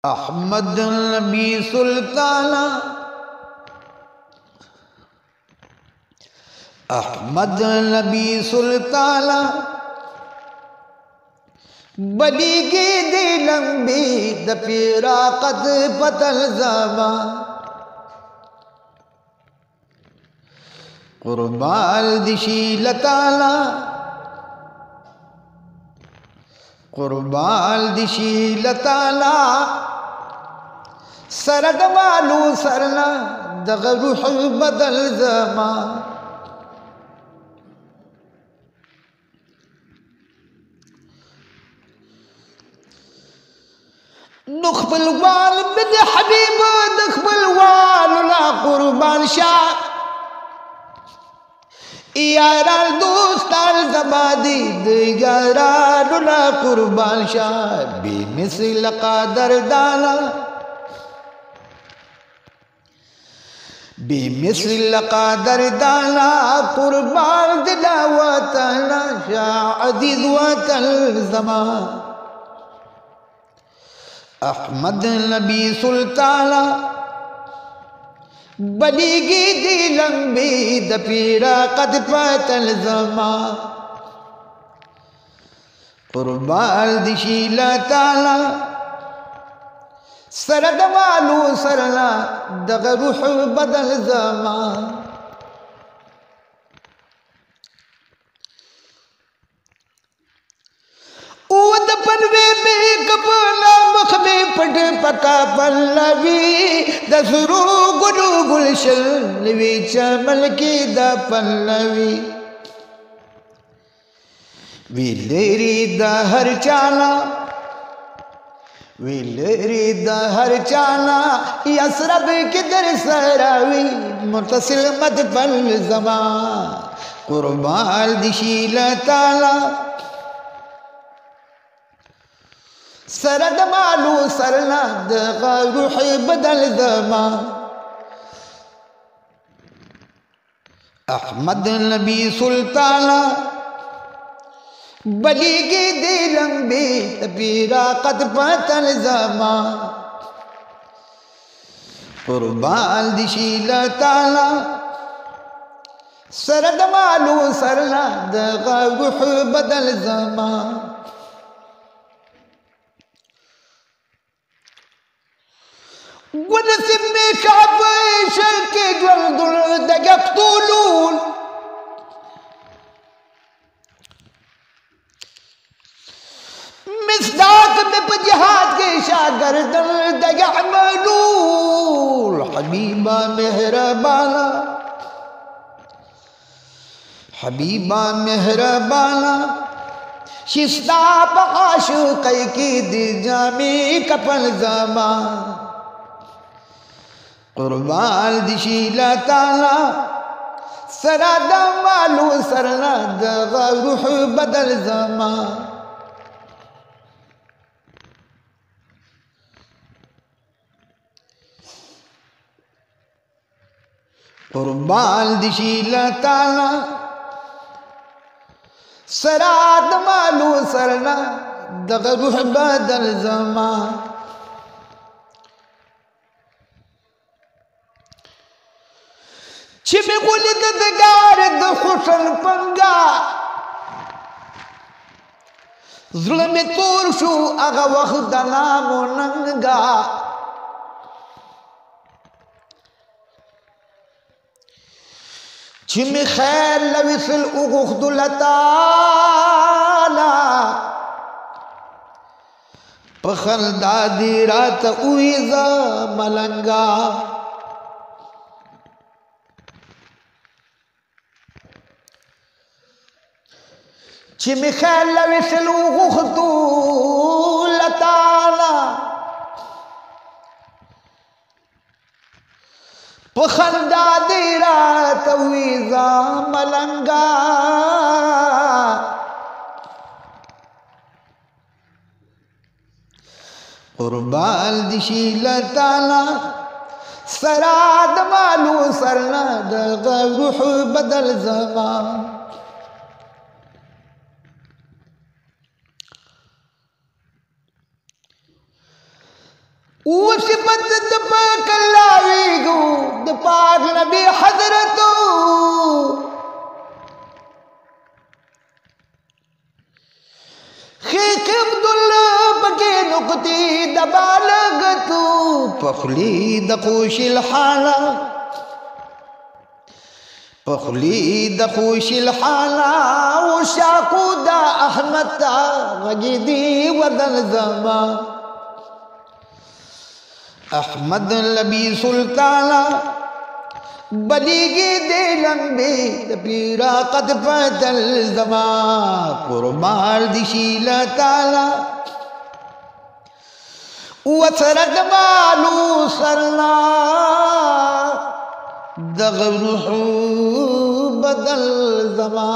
अहमद नबी सुल्ताना, अहमद नबी सुल्ताना, बली की दी लंबी दपीरा कद पतल ज़मा, कुर्बान दिशी लताला, कुर्बान दिशी लताला, सरद मालू सरना दग रूह बदल ज़मा, नखबल वाल बिन हबीब नखबल वाल ला कुर्बान शाह, याराल दोस्ताल जबादी याराल ला कुर्बान शाह, बेमिसल कादर दाना, बेमिसल कादर दाना, कुर्बान दिलावतना शाह अदीद वतल ज़मा, अहमद नबी सुल्ताना, बलीगी दी लंबी दपीरा कद पतल ज़मा, कुर्बान दिशी लताला, सरद मालू सरना दग रूह बदल ज़मा, उद पनवे में कपला मख में पट पका पल्लवी, दसरू गुलू गुलशनवी चमल की द पल्लवी, विलेरी द हर चाला, विलेरी द हर चाला, यसरब किधर सरावी मुतसिल मत पल ज़मा, कुर्बान दिशी लताला, सरद मालू सरना दग रूह बदल ज़मा, अहमद नबी सुल्ताना, बलीगी दी लंबी तपीरा कद पतल ज़मा, कुर्बान दिशी लताला, सरद मालू सरना दग रूह बदल ज़मा, ونسم كعب شرك جلدل دقق طولول، مصداق بجهاد के शागर्दल दगा मलूल, हबीबा मेहरबाना, हबीबा मेहरबाना, शिस्ता आशुक़ै की दी जामी कपल ज़मा, कुर्बान दिशी लताला, सरद मालू सरना दग रूह बदल ज़मा, कुर्बान दिशी लताला, सरद मालू सरना दग रूह बदल ज़मा, छिमे गुलिद दगार द खुशन पंगा, ज़ुल्म तोर शू अगा वक्त नाम नंगा, छिमे खैर लविसल उगुखदुलताला, पखल दादी रात उइज़ा मलंगा, चिमिखल लविसल उगुखदुलताला, पखल दादी रात उइज़ा मलंगा, कुर्बान दिशी लताला, सरद मालू सरना दग रूह बदल ज़मा, सिफत कल्लावीगू पाक नबी हजरत शेख अब्दुल्ला बके नुकती दबालगतू पखली दखुशिल हाला पखली दखुशिल हाला शाकुदा अहमद वजीदी वदन जमा अहमद लबी सुल्ताना बलीगी दे लंबे पीरा कद फतल जमा कुरबाल दिशील ताला वसरत मालू सरना दगरुह बदल जमा।